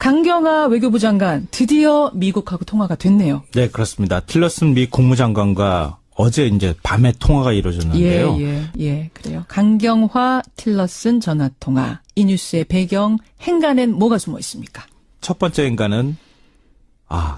강경화 외교부 장관 드디어 미국하고 통화가 됐네요. 네, 그렇습니다. 틸러슨 미 국무장관과 어제 이제 밤에 통화가 이루어졌는데요. 예, 그래요. 강경화 틸러슨 전화 통화. 이 뉴스의 배경 행간엔 뭐가 숨어 있습니까? 첫 번째 행간은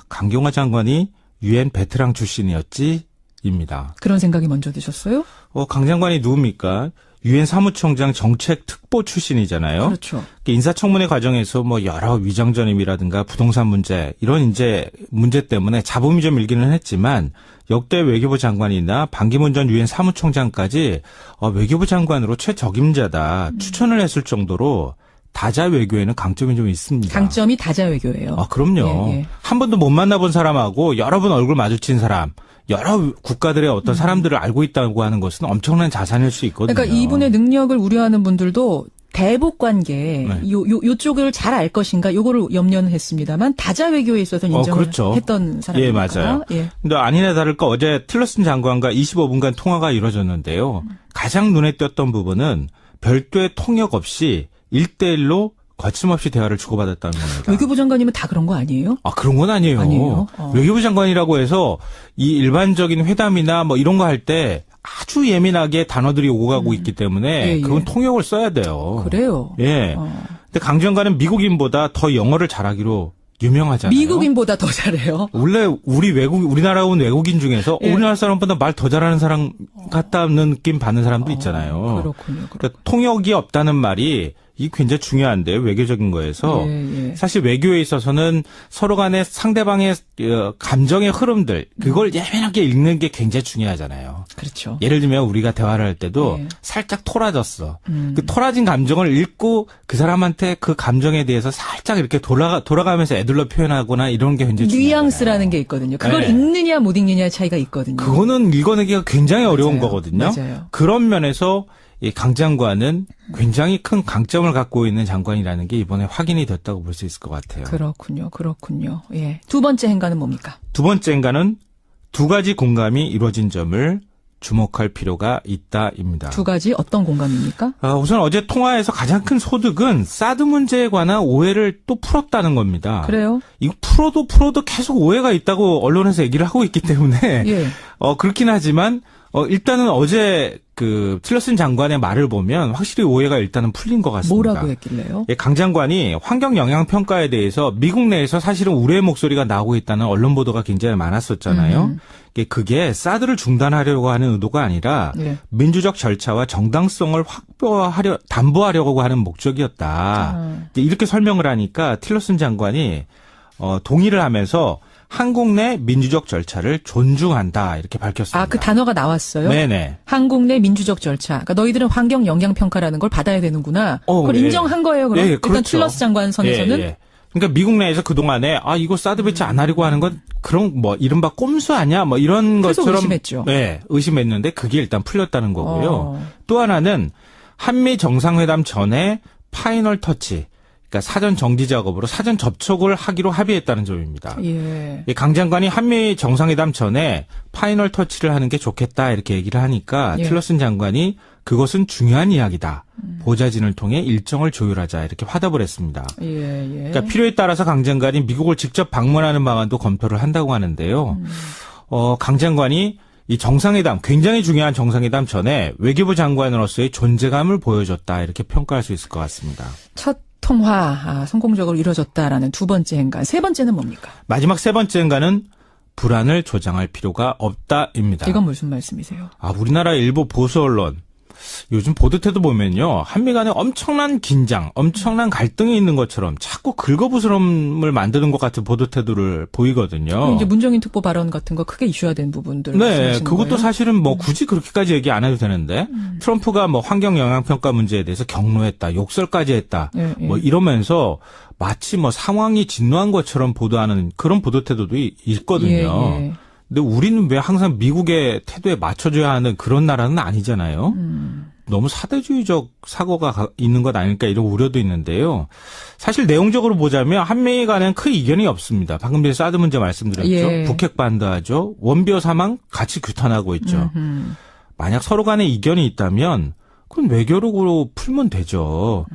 강경화 장관이 유엔 베테랑 출신이었지입니다. 그런 생각이 먼저 드셨어요? 강 장관이 누굽니까? 유엔 사무총장 정책 특보 출신이잖아요. 그렇죠. 인사청문회 과정에서 뭐 여러 위장전입이라든가 부동산 문제 이런 이제 문제 때문에 잡음이 좀 일기는 했지만 역대 외교부 장관이나 반기문 전 유엔 사무총장까지 외교부 장관으로 최적임자다 추천을 했을 정도로 다자 외교에는 강점이 좀 있습니다. 강점이 다자 외교예요. 그럼요. 예. 한 번도 못 만나본 사람하고 여러 번 얼굴 마주친 사람, 여러 국가들의 어떤 사람들을 알고 있다고 하는 것은 엄청난 자산일 수 있거든요. 그러니까 이분의 능력을 우려하는 분들도 대북 관계 요쪽을 잘 알 것인가 요거를 염려는 했습니다만 다자 외교에 있어서 인정을 그렇죠. 했던 사람이니까. 예, 맞아요. 근데 아니나 다를까 어제 틸러슨 장관과 25분간 통화가 이루어졌는데요. 가장 눈에 띄었던 부분은 별도의 통역 없이 1대1로 거침없이 대화를 주고받았다는 겁니다. 외교부 장관이면 다 그런 거 아니에요? 그런 건 아니에요. 아니에요? 외교부 장관이라고 해서 이 일반적인 회담이나 뭐 이런 거 할 때 아주 예민하게 단어들이 오고 가고 있기 때문에 그건 통역을 써야 돼요. 그래요? 예. 근데 강 장관은 미국인보다 더 영어를 잘하기로 유명하잖아요. 미국인보다 더 잘해요? 원래 우리나라 온 외국인 중에서 우리나라 사람보다 말 더 잘하는 사람 같다는 느낌 받는 사람도 있잖아요. 그렇군요. 그러니까 통역이 없다는 말이 이게 굉장히 중요한데요. 외교적인 거에서. 사실 외교에 있어서는 서로 간에 상대방의 감정의 흐름들 그걸 예민하게 읽는 게 굉장히 중요하잖아요. 그렇죠. 예를 들면 우리가 대화를 할 때도 살짝 토라졌어. 그 토라진 감정을 읽고 그 사람한테 그 감정에 대해서 살짝 이렇게 돌아가면서 애들로 표현하거나 이런 게 굉장히 중요해요. 뉘앙스라는 게 있거든요. 그걸 읽느냐 못 읽느냐의 차이가 있거든요. 그거는 읽어내기가 굉장히 어려운 맞아요. 거거든요. 맞아요. 그런 면에서 이 강 장관은 굉장히 큰 강점을 갖고 있는 장관이라는 게 이번에 확인이 됐다고 볼 수 있을 것 같아요. 그렇군요. 예. 두 번째 행간은 뭡니까? 두 번째 행간은 두 가지 공감이 이루어진 점을 주목할 필요가 있다입니다. 두 가지 어떤 공감입니까? 우선 어제 통화에서 가장 큰 소득은 사드 문제에 관한 오해를 또 풀었다는 겁니다. 그래요? 이거 풀어도 계속 오해가 있다고 언론에서 얘기를 하고 있기 때문에 그렇긴 하지만 일단은 어제 그 틸러슨 장관의 말을 보면 확실히 오해가 일단은 풀린 것 같습니다. 뭐라고 했길래요? 강 장관이 환경 영향 평가에 대해서 미국 내에서 사실은 우려의 목소리가 나오고 있다는 언론 보도가 굉장히 많았었잖아요. 그게 사드를 중단하려고 하는 의도가 아니라 민주적 절차와 정당성을 담보하려고 하는 목적이었다. 이렇게 설명을 하니까 틸러슨 장관이 동의를 하면서 한국 내 민주적 절차를 존중한다 이렇게 밝혔습니다. 그 단어가 나왔어요? 네네. 한국 내 민주적 절차. 그러니까 너희들은 환경 영향 평가라는 걸 받아야 되는구나. 그걸 인정한 거예요. 그럼 일단 그렇죠. 틸러스 장관 선에서는. 그러니까 미국 내에서 그 동안에 이거 사드 배치 안 하려고 하는 건 그런 뭐 이른바 꼼수 아니야? 뭐 이런 것처럼 의심했죠. 의심했는데 그게 일단 풀렸다는 거고요. 또 하나는 한미 정상회담 전에 파이널 터치. 그러니까 사전 정지 작업으로 사전 접촉을 하기로 합의했다는 점입니다. 강 장관이 한미 정상회담 전에 파이널 터치를 하는 게 좋겠다 이렇게 얘기를 하니까 틸러슨 장관이 그것은 중요한 이야기다. 보좌진을 통해 일정을 조율하자 이렇게 화답을 했습니다. 그러니까 필요에 따라서 강 장관이 미국을 직접 방문하는 방안도 검토를 한다고 하는데요. 강 장관이 이 정상회담, 굉장히 중요한 정상회담 전에 외교부 장관으로서의 존재감을 보여줬다 이렇게 평가할 수 있을 것 같습니다. 첫 통화 성공적으로 이루어졌다라는 두 번째 행간. 세 번째는 뭡니까? 마지막 세 번째 행간은 불안을 조장할 필요가 없다입니다. 이건 무슨 말씀이세요? 우리나라 일부 보수 언론 요즘 보도태도 보면요. 한미 간에 엄청난 긴장, 엄청난 갈등이 있는 것처럼 자꾸 긁어부스럼을 만드는 것 같은 보도태도를 보이거든요. 이제 문정인 특보 발언 같은 거 크게 이슈화된 부분들. 네, 그것도 거예요? 사실은 뭐 굳이 그렇게까지 얘기 안 해도 되는데 트럼프가 뭐 환경 영향 평가 문제에 대해서 경로했다, 욕설까지 했다, 뭐 이러면서 마치 뭐 상황이 진노한 것처럼 보도하는 그런 보도태도도 있거든요. 근데 우리는 왜 항상 미국의 태도에 맞춰줘야 하는 그런 나라는 아니잖아요. 너무 사대주의적 사고가 있는 것 아닐까 이런 우려도 있는데요. 사실 내용적으로 보자면 한미 간에는 큰 이견이 없습니다. 방금 전에 사드 문제 말씀드렸죠. 북핵 반대하죠. 원비어 사망 같이 규탄하고 있죠. 만약 서로 간에 이견이 있다면 그건 외교력으로 풀면 되죠.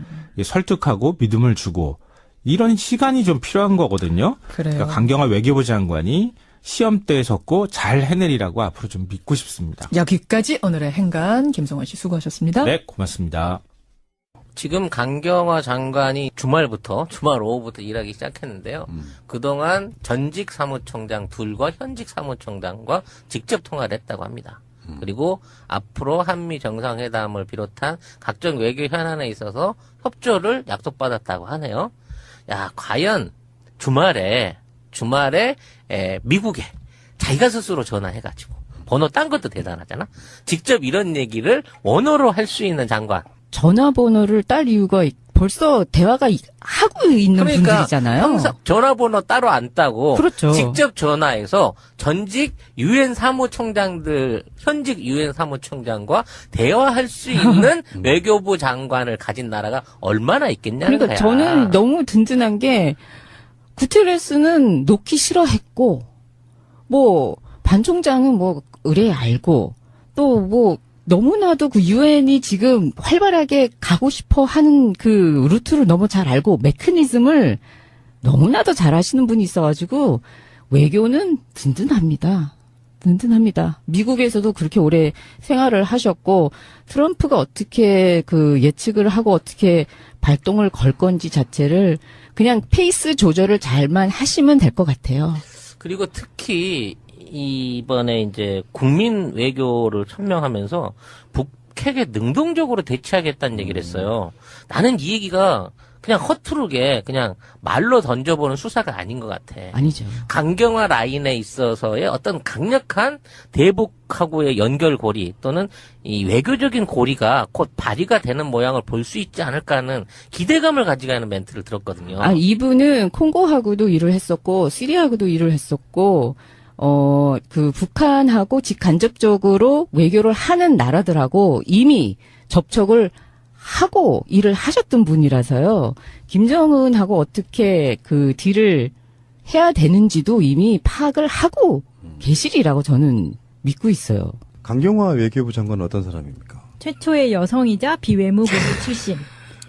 설득하고 믿음을 주고 이런 시간이 좀 필요한 거거든요. 그래요. 그러니까 강경화 외교부 장관이 시험대에 섰고 잘 해내리라고 앞으로 좀 믿고 싶습니다. 여기까지 오늘의 행간 김성환 씨 수고하셨습니다. 네, 고맙습니다. 지금 강경화 장관이 주말 오후부터 일하기 시작했는데요. 그동안 전직 사무총장 둘과 현직 사무총장과 직접 통화를 했다고 합니다. 그리고 앞으로 한미 정상회담을 비롯한 각종 외교 현안에 있어서 협조를 약속받았다고 하네요. 야, 과연 주말에 미국에 자기가 스스로 전화해가지고 번호 딴 것도 대단하잖아. 직접 이런 얘기를 원어로 할 수 있는 장관. 전화번호를 딸 이유가 벌써 대화가 하고 있는 분들이잖아요. 항상 전화번호 따로 안 따고 그렇죠. 직접 전화해서 전직 유엔 사무총장들, 현직 유엔 사무총장과 대화할 수 있는 외교부 장관을 가진 나라가 얼마나 있겠냐는 그러니까 거야. 저는 너무 든든한 게 구테레스는 놓기 싫어했고 뭐 반 총장은 뭐 의뢰 알고 또 뭐 너무나도 그 유엔이 지금 활발하게 가고 싶어 하는 그 루트를 너무 잘 알고 메커니즘을 너무나도 잘 하시는 분이 있어가지고 외교는 든든합니다. 든든합니다. 미국에서도 그렇게 오래 생활을 하셨고 트럼프가 어떻게 그 예측을 하고 어떻게 발동을 걸 건지 자체를 그냥 페이스 조절을 잘만 하시면 될 것 같아요. 그리고 특히 이번에 이제 국민 외교를 천명하면서 북핵에 능동적으로 대치하겠다는 얘기를 했어요. 나는 이 얘기가 그냥 허투루게 그냥 말로 던져보는 수사가 아닌 것 같아. 아니죠. 강경화 라인에 있어서의 어떤 강력한 대북하고의 연결고리 또는 이 외교적인 고리가 곧 발휘가 되는 모양을 볼 수 있지 않을까 하는 기대감을 가지고 하는 멘트를 들었거든요. 아, 이분은 콩고하고도 일을 했었고, 시리아하고도 일을 했었고, 그 북한하고 직간접적으로 외교를 하는 나라들하고 이미 접촉을 하고 일을 하셨던 분이라서요. 김정은하고 어떻게 그 딜을 해야 되는지도 이미 파악을 하고 계시리라고 저는 믿고 있어요. 강경화 외교부 장관은 어떤 사람입니까? 최초의 여성이자 비외무부 출신,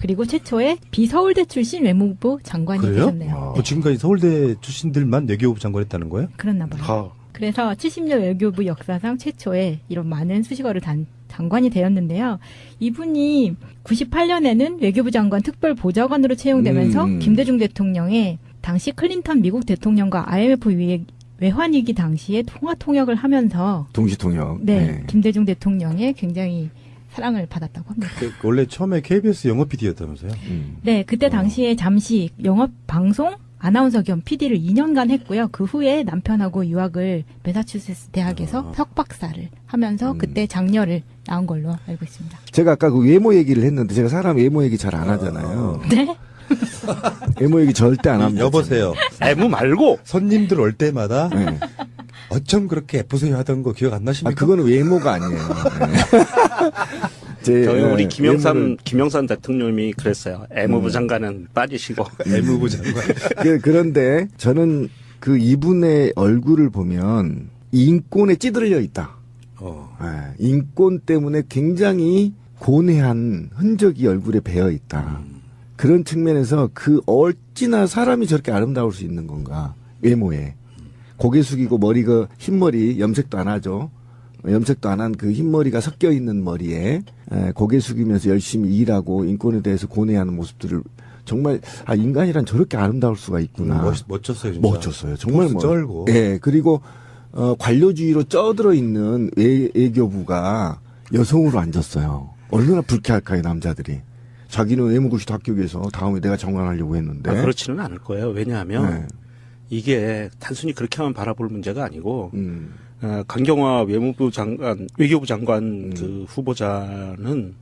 그리고 최초의 비서울대 출신 외무부 장관이 그래요? 되셨네요. 지금까지 서울대 출신들만 외교부 장관 했다는 거예요? 그랬나 봐요. 그래서 70년 외교부 역사상 최초의 이런 많은 수식어를 장관이 되었는데요. 이분이 98년에는 외교부 장관 특별보좌관으로 채용되면서 김대중 대통령의 당시 클린턴 미국 대통령과 IMF 외환위기 당시에 통역을 하면서 동시통역. 네, 김대중 대통령의 굉장히 사랑을 받았다고 합니다. 원래 처음에 KBS 영어 PD였다면서요? 네, 그때 당시에 잠시 영업 방송 아나운서 겸 PD를 2년간 했고요. 그 후에 남편하고 유학을 매사추세츠 대학에서 석박사를 하면서 그때 장녀를 낳은 걸로 알고 있습니다. 제가 아까 그 외모 얘기를 했는데 제가 사람 외모 얘기 잘 안 하잖아요. 네? 외모 얘기 절대 안 합니다. 여보세요. 외모 말고 손님들 올 때마다 네. 어쩜 그렇게 예쁘세요 하던 거 기억 안 나십니까? 그거는 외모가 아니에요. 저희 우리 김영삼 대통령이 그랬어요. 외무부 장관은 빠지시고. 외무부 장관. 그런데 저는 그 이분의 얼굴을 보면 인권에 찌들려 있다. 인권 때문에 굉장히 고뇌한 흔적이 얼굴에 배어 있다. 그런 측면에서 그 어찌나 사람이 저렇게 아름다울 수 있는 건가. 외모에. 고개 숙이고 머리가 흰머리 염색도 안 하죠. 염색도 안 한 그 흰머리가 섞여 있는 머리에 고개 숙이면서 열심히 일하고 인권에 대해서 고뇌하는 모습들을 정말 인간이란 저렇게 아름다울 수가 있구나. 멋졌어요, 진짜. 멋졌어요. 정말 쩔고. 예. 그리고 관료주의로 쩌들어 있는 외교부가 여성으로 앉았어요. 얼마나 불쾌할까요, 남자들이. 자기는 외무고시 합격해서 다음에 내가 정관하려고 했는데. 그렇지는 않을 거예요. 왜냐하면 이게 단순히 그렇게만 바라볼 문제가 아니고 강경화 외교부 장관 그 후보자는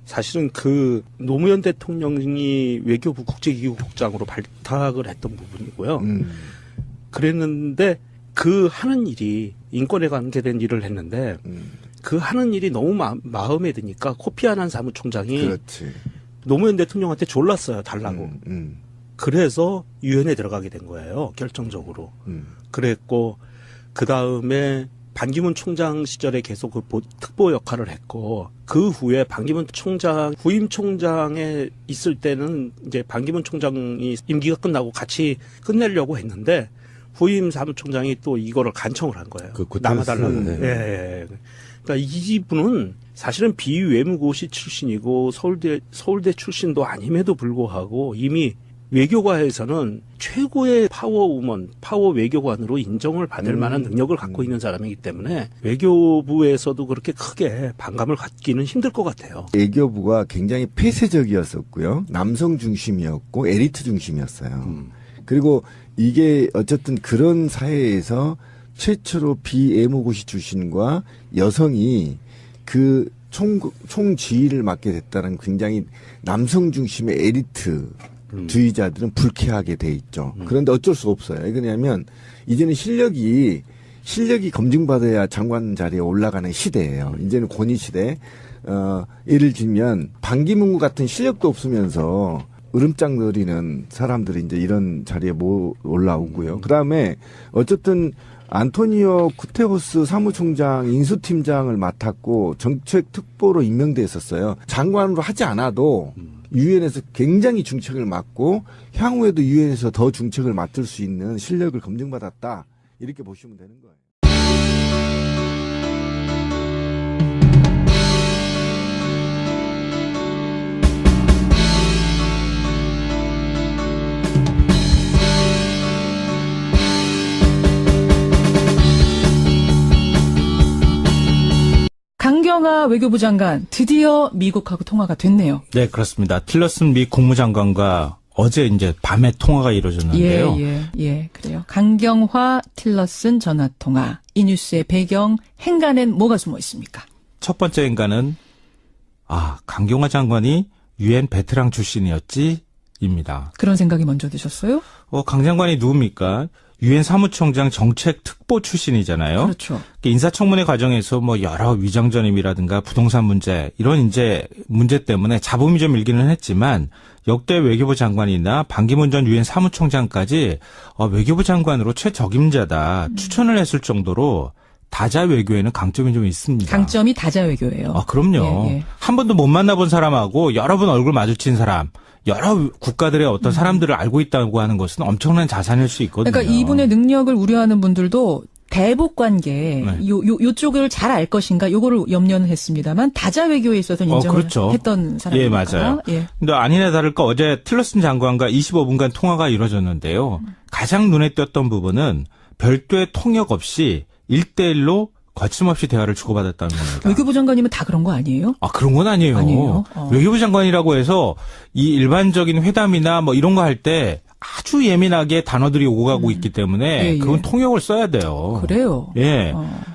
사실은 그 노무현 대통령이 외교부 국제기구국장으로 발탁을 했던 부분이고요. 그랬는데 그 하는 일이 인권에 관계된 일을 했는데 그 하는 일이 너무 마음에 드니까 코피 아난 사무총장이 그렇지. 노무현 대통령한테 졸랐어요. 달라고. 그래서 유엔에 들어가게 된 거예요. 결정적으로. 그랬고 그 다음에 반기문 총장 시절에 계속 그 특보 역할을 했고 그 후에 반기문 총장 후임 총장에 있을 때는 이제 반기문 총장이 임기가 끝나고 같이 끝내려고 했는데 후임 사무총장이 또 이거를 간청을 한 거예요. 남아달라고. 네. 예. 그러니까 이분은 사실은 비외무고시 출신이고 서울대 출신도 아님에도 불구하고 이미 외교가에서는 최고의 파워우먼, 파워 외교관으로 인정을 받을 만한 능력을 갖고 있는 사람이기 때문에 외교부에서도 그렇게 크게 반감을 갖기는 힘들 것 같아요. 외교부가 굉장히 폐쇄적이었었고요. 남성 중심이었고 에리트 중심이었어요. 그리고 이게 어쨌든 그런 사회에서 최초로 비외무고시 출신과 여성이 그 총지휘를 맡게 됐다는 굉장히 남성 중심의 에리트 주의자들은 불쾌하게 돼 있죠. 그런데 어쩔 수 없어요. 왜냐하면 이제는 실력이 검증받아야 장관 자리에 올라가는 시대예요. 이제는 권위 시대. 예를 들면 반기문 같은 실력도 없으면서 으름장거리는 사람들이 이제 이런 자리에 올라오고요. 그다음에 어쨌든 안토니오 구테호스 사무총장 인수팀장을 맡았고 정책특보로 임명됐었어요. 장관으로 하지 않아도 유엔에서 굉장히 중책을 맡고 향후에도 유엔에서 더 중책을 맡을 수 있는 실력을 검증받았다. 이렇게 보시면 되는 거예요. 강경화 외교부 장관 드디어 미국하고 통화가 됐네요. 네, 그렇습니다. 틸러슨 미 국무장관과 어제 이제 밤에 통화가 이루어졌는데요. 예, 그래요. 강경화 틸러슨 전화 통화. 이 뉴스의 배경 행간엔 뭐가 숨어 있습니까? 첫 번째 행간은 강경화 장관이 유엔 베테랑 출신이었지입니다. 그런 생각이 먼저 드셨어요? 강 장관이 누굽니까? 유엔 사무총장 정책특보 출신이잖아요. 그렇죠. 인사청문회 과정에서 뭐 여러 위장전임이라든가 부동산 문제 이런 이제 문제 때문에 잡음이 좀 일기는 했지만 역대 외교부 장관이나 반기문 전 유엔 사무총장까지 외교부 장관으로 최적임자다 추천을 했을 정도로 다자 외교에는 강점이 좀 있습니다. 강점이 다자 외교예요. 그럼요. 예. 한 번도 못 만나본 사람하고 여러 번 얼굴 마주친 사람, 여러 국가들의 어떤 사람들을 알고 있다고 하는 것은 엄청난 자산일 수 있거든요. 그러니까 이분의 능력을 우려하는 분들도 대북 관계 요쪽을 잘 알 것인가 요거를 염려는 했습니다만 다자 외교에 있어서 인정을 그렇죠. 했던 사람이니까. 예, 맞아요. 예. 근데 아니나 다를까 어제 틸러슨 장관과 25분간 통화가 이루어졌는데요. 가장 눈에 띄었던 부분은 별도의 통역 없이 1대1로 거침없이 대화를 주고받았다는 겁니다. 외교부 장관이면 다 그런 거 아니에요? 그런 건 아니에요. 아니에요? 외교부 장관이라고 해서 이 일반적인 회담이나 뭐 이런 거 할 때 아주 예민하게 단어들이 오고 가고 있기 때문에 그건 통역을 써야 돼요. 그래요? 예.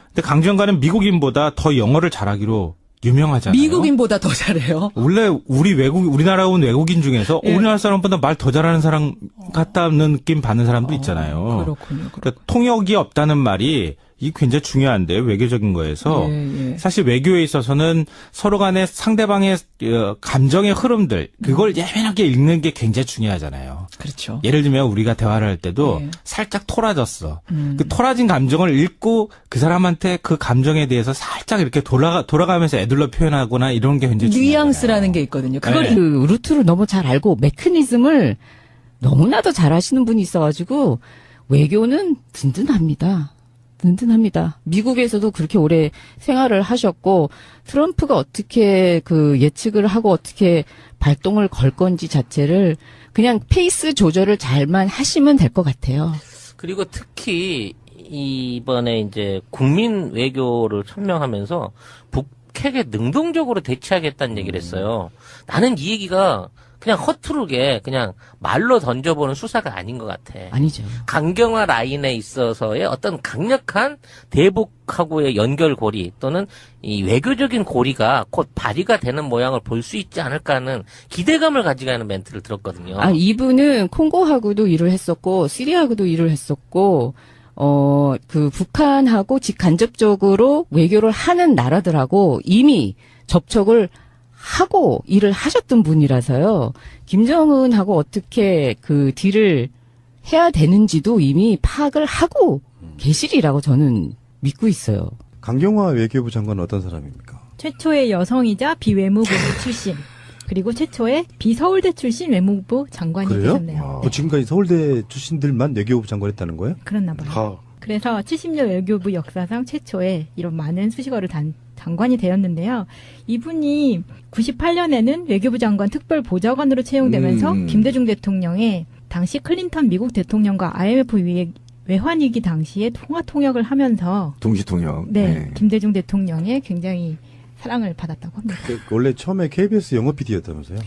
근데 강 장관은 미국인보다 더 영어를 잘하기로 유명하잖아요. 미국인보다 더 잘해요? 원래 우리나라 온 외국인 중에서 우리나라 사람보다 말 더 잘하는 사람 같다는 느낌 받는 사람도 있잖아요. 그렇군요. 그러니까 통역이 없다는 말이 이게 굉장히 중요한데요. 외교적인 거에서. 사실 외교에 있어서는 서로 간에 상대방의 감정의 흐름들 그걸 예민하게 읽는 게 굉장히 중요하잖아요. 그렇죠. 예를 들면 우리가 대화를 할 때도 살짝 토라졌어. 그 토라진 감정을 읽고 그 사람한테 그 감정에 대해서 살짝 이렇게 돌아가면서 애들로 표현하거나 이런 게 굉장히 중요해요. 뉘앙스라는 게 있거든요. 그걸 그 루트를 너무 잘 알고 메커니즘을 너무나도 잘 아시는 분이 있어가지고 외교는 든든합니다. 미국에서도 그렇게 오래 생활을 하셨고 트럼프가 어떻게 그 예측을 하고 어떻게 발동을 걸 건지 자체를 그냥 페이스 조절을 잘만 하시면 될 것 같아요. 그리고 특히 이번에 이제 국민 외교를 천명하면서 북핵에 능동적으로 대치하겠다는 얘기를 했어요. 나는 이 얘기가 그냥 허투루게 그냥 말로 던져보는 수사가 아닌 것 같아. 아니죠. 강경화 라인에 있어서의 어떤 강력한 대북하고의 연결고리 또는 이 외교적인 고리가 곧 발휘가 되는 모양을 볼 수 있지 않을까 하는 기대감을 가지고 하는 멘트를 들었거든요. 이분은 콩고하고도 일을 했었고 시리아하고도 일을 했었고 그 북한하고 직간접적으로 외교를 하는 나라들하고 이미 접촉을 하고 일을 하셨던 분이라서요. 김정은하고 어떻게 그 딜을 해야 되는지도 이미 파악을 하고 계시리라고 저는 믿고 있어요. 강경화 외교부 장관은 어떤 사람입니까? 최초의 여성이자 비외무부 출신, 그리고 최초의 비서울대 출신 외무부 장관이 그래요? 되셨네요. 지금까지 서울대 출신들만 외교부 장관 했다는 거예요? 그랬나 봐요. 그래서 70년 외교부 역사상 최초의 이런 많은 수식어를 장관이 되었는데요. 이분이 98년에는 외교부 장관 특별보좌관으로 채용되면서 김대중 대통령의 당시 클린턴 미국 대통령과 IMF 외환위기 당시에 통역을 하면서 동시통역. 네, 김대중 대통령의 굉장히 사랑을 받았다고 합니다. 원래 처음에 KBS 영어 PD였다면서요?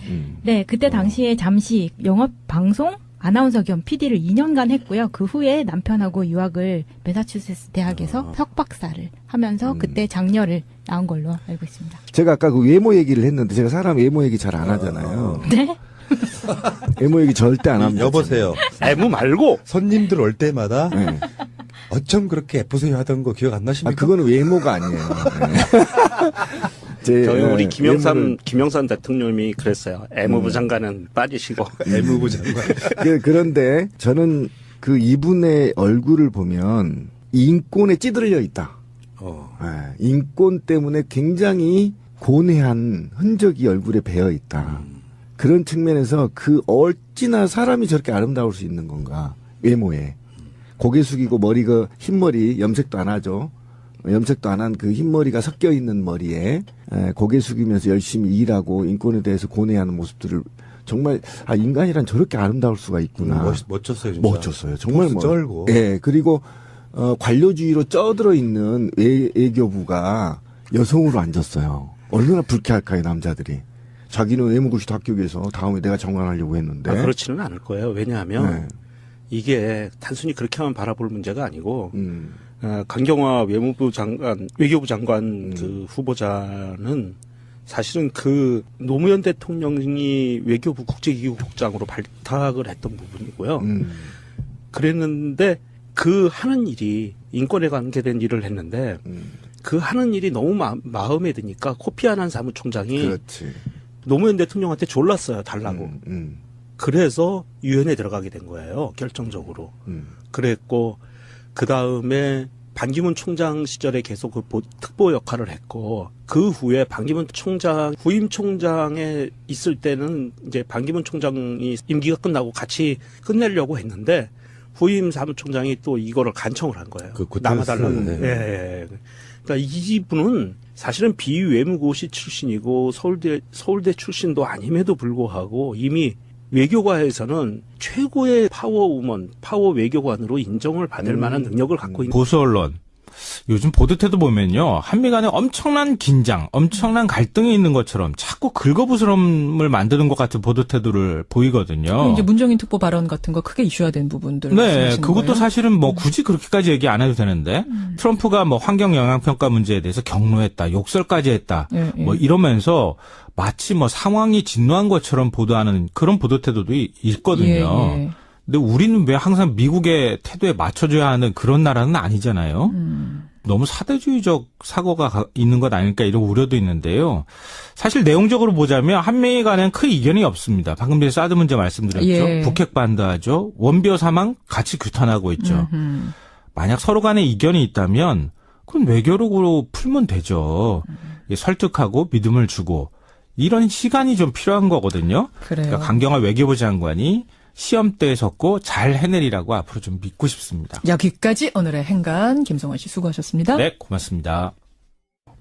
네, 그때 당시에 잠시 영업 방송 아나운서 겸 PD를 2년간 했고요. 그 후에 남편하고 유학을 매사추세츠 대학에서 석박사를 하면서 그때 장녀를 낳은 걸로 알고 있습니다. 제가 아까 그 외모 얘기를 했는데 제가 사람 외모 얘기 잘 안 하잖아요. 네? 외모 얘기 절대 안 합니다. 여보세요. 애무 말고 손님들 올 때마다 네. 어쩜 그렇게 예쁘세요 하던 거 기억 안 나십니까? 그거는 외모가 아니에요. 네. 저희 우리 외모를- 김영삼 대통령이 그랬어요. 애무부 장관은 빠지시고. 외무부 장관. 그런데 저는 그 이분의 얼굴을 보면 인권에 찌들려 있다. 인권 때문에 굉장히 고뇌한 흔적이 얼굴에 배어 있다. 그런 측면에서 어찌나 사람이 저렇게 아름다울 수 있는 건가. 외모에. 고개 숙이고 머리가 흰머리 염색도 안 하죠. 염색도 안 한 그 흰머리가 섞여 있는 머리에 고개 숙이면서 열심히 일하고 인권에 대해서 고뇌하는 모습들을 정말 인간이란 저렇게 아름다울 수가 있구나. 멋졌어요, 진짜. 멋졌어요. 정말 보스 쩔고. 예, 그리고 관료주의로 쩌들어 있는 외교부가 여성으로 앉았어요. 얼마나 불쾌할까요, 남자들이. 자기는 외무고시도 합격해서 다음에 내가 장관하려고 했는데. 그렇지는 않을 거예요. 왜냐하면 네. 이게 단순히 그렇게만 바라볼 문제가 아니고 강경화 외교부 장관 그 후보자는 사실은 그 노무현 대통령이 외교부 국제기구국장으로 발탁을 했던 부분이고요. 그랬는데 그 하는 일이 인권에 관계된 일을 했는데 그 하는 일이 너무 마음에 드니까 코피 아난 사무총장이 그렇지. 노무현 대통령한테 졸랐어요. 달라고. 그래서 유엔에 들어가게 된 거예요. 결정적으로. 그랬고 그 다음에 반기문 총장 시절에 계속 그 특보 역할을 했고 그 후에 반기문 총장 후임 총장에 있을 때는 이제 반기문 총장이 임기가 끝나고 같이 끝내려고 했는데 후임 사무총장이 또 이거를 간청을 한 거예요. 남아달라고. 네. 예. 그러니까 이분은 사실은 비외무고시 출신이고 서울대 출신도 아님에도 불구하고 이미 외교가에서는 최고의 파워우먼, 파워 외교관으로 인정을 받을 만한 능력을 갖고 있는. 보수 언론. 요즘 보도태도 보면요. 한미 간에 엄청난 긴장, 엄청난 갈등이 있는 것처럼 자꾸 긁어부스럼을 만드는 것 같은 보도태도를 보이거든요. 이제 문정인 특보 발언 같은 거 크게 이슈화된 부분들. 네, 말씀하시는 그것도 거예요? 사실은 뭐 굳이 그렇게까지 얘기 안 해도 되는데 트럼프가 뭐 환경 영향평가 문제에 대해서 경로했다, 욕설까지 했다, 뭐 이러면서 마치 뭐 상황이 진노한 것처럼 보도하는 그런 보도태도도 있거든요. 근데 우리는 왜 항상 미국의 태도에 맞춰줘야 하는 그런 나라는 아니잖아요. 너무 사대주의적 사고가 있는 것 아닐까 이런 우려도 있는데요. 사실 내용적으로 보자면 한미 간에는 큰 이견이 없습니다. 방금 전에 사드 문제 말씀드렸죠. 북핵 반대하죠. 원비어 사망 같이 규탄하고 있죠. 만약 서로 간에 이견이 있다면 그건 외교력으로 풀면 되죠. 설득하고 믿음을 주고 이런 시간이 좀 필요한 거거든요. 그래요. 그러니까 강경화 외교부 장관이 시험대에 섰고 잘 해내리라고 앞으로 좀 믿고 싶습니다. 여기까지 오늘의 행간 김성환 씨 수고하셨습니다. 네, 고맙습니다.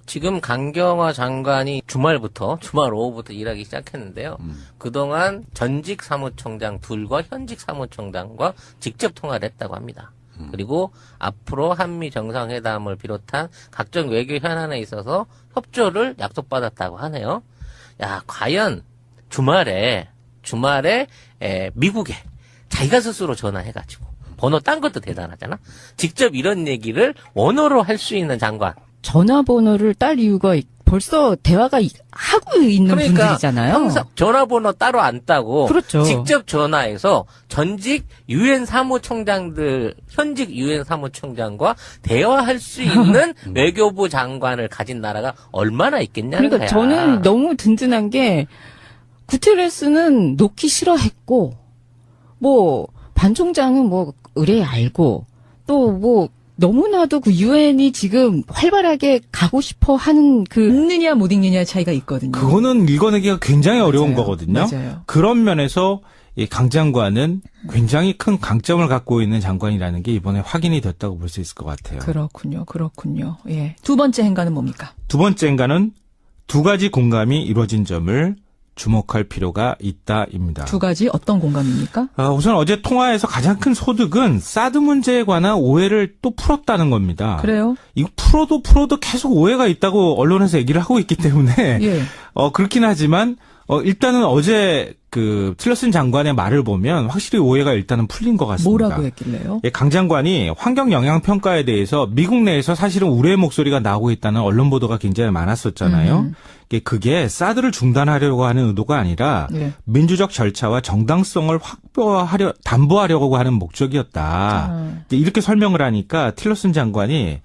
지금 강경화 장관이 주말 오후부터 일하기 시작했는데요. 그동안 전직 사무총장 둘과 현직 사무총장과 직접 통화를 했다고 합니다. 그리고 앞으로 한미 정상회담을 비롯한 각종 외교 현안에 있어서 협조를 약속받았다고 하네요. 야, 과연 주말에 미국에 자기가 스스로 전화해가지고 번호 딴 것도 대단하잖아. 직접 이런 얘기를 원어로 할 수 있는 장관. 전화번호를 딸 이유가 벌써 대화가 하고 있는 분들이잖아요. 항상 전화번호 따로 안 따고 그렇죠. 직접 전화해서 전직 유엔 사무총장들, 현직 유엔 사무총장과 대화할 수 있는 외교부 장관을 가진 나라가 얼마나 있겠냐는 그러니까 거야. 저는 너무 든든한 게 구테레스는 놓기 싫어했고 뭐 반 총장은 뭐 의뢰 알고 또 뭐 너무나도 그 유엔이 지금 활발하게 가고 싶어 하는 그 읽느냐 못 읽느냐의 차이가 있거든요. 그거는 읽어내기가 굉장히 어려운 맞아요. 거거든요. 맞아요. 그런 면에서 이 강 장관은 굉장히 큰 강점을 갖고 있는 장관이라는 게 이번에 확인이 됐다고 볼 수 있을 것 같아요. 그렇군요. 그렇군요. 예. 두 번째 행간은 뭡니까? 두 번째 행간은 두 가지 공감이 이루어진 점을 주목할 필요가 있다입니다. 두 가지 어떤 공감입니까? 우선 어제 통화에서 가장 큰 소득은 사드 문제에 관한 오해를 또 풀었다는 겁니다. 그래요? 이거 풀어도 계속 오해가 있다고 언론에서 얘기를 하고 있기 때문에 예. 그렇긴 하지만 일단은 어제 그 틸러슨 장관의 말을 보면 확실히 오해가 일단은 풀린 것 같습니다. 뭐라고 했길래요? 예, 강 장관이 환경 영향 평가에 대해서 미국 내에서 사실은 우려의 목소리가 나오고 있다는 언론 보도가 굉장히 많았었잖아요. 그게 사드를 중단하려고 하는 의도가 아니라 예. 민주적 절차와 정당성을 담보하려고 하는 목적이었다. 이렇게 설명을 하니까 틸러슨 장관이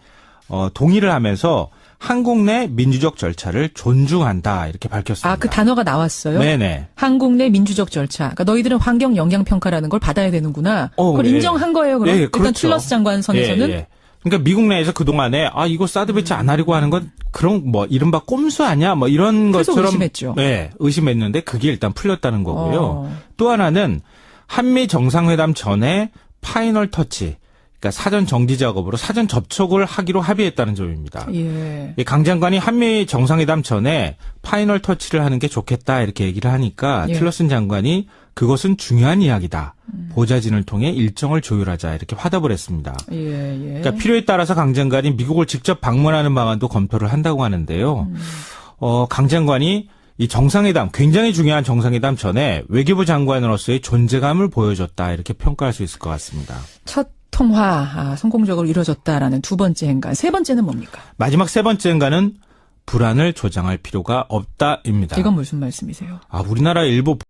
동의를 하면서 한국 내 민주적 절차를 존중한다 이렇게 밝혔습니다. 그 단어가 나왔어요? 네네. 한국 내 민주적 절차. 그러니까 너희들은 환경 영향 평가라는 걸 받아야 되는구나. 그걸 예. 인정한 거예요. 그럼 예, 일단 그렇죠. 틸러스 장관 선에서는 예, 예. 그러니까 미국 내에서 그동안에 이거 사드 배치 안 하려고 하는 건 그런 이른바 꼼수 아니야? 이런 계속 것처럼 의심했죠. 네, 의심했는데 그게 일단 풀렸다는 거고요. 또 하나는 한미 정상회담 전에 파이널 터치, 그러니까 사전 정지 작업으로 사전 접촉을 하기로 합의했다는 점입니다. 예. 강 장관이 한미 정상회담 전에 파이널 터치를 하는 게 좋겠다 이렇게 얘기를 하니까 예. 틸러슨 장관이 그것은 중요한 이야기다. 보좌진을 통해 일정을 조율하자 이렇게 화답을 했습니다. 예. 그러니까 필요에 따라서 강 장관이 미국을 직접 방문하는 방안도 검토를 한다고 하는데요. 강 장관이 이 정상회담, 굉장히 중요한 정상회담 전에 외교부 장관으로서의 존재감을 보여줬다 이렇게 평가할 수 있을 것 같습니다. 첫 통화 성공적으로 이루어졌다라는 두 번째 행간. 세 번째는 뭡니까? 마지막 세 번째 행간은 불안을 조장할 필요가 없다입니다. 이건 무슨 말씀이세요? 우리나라 일부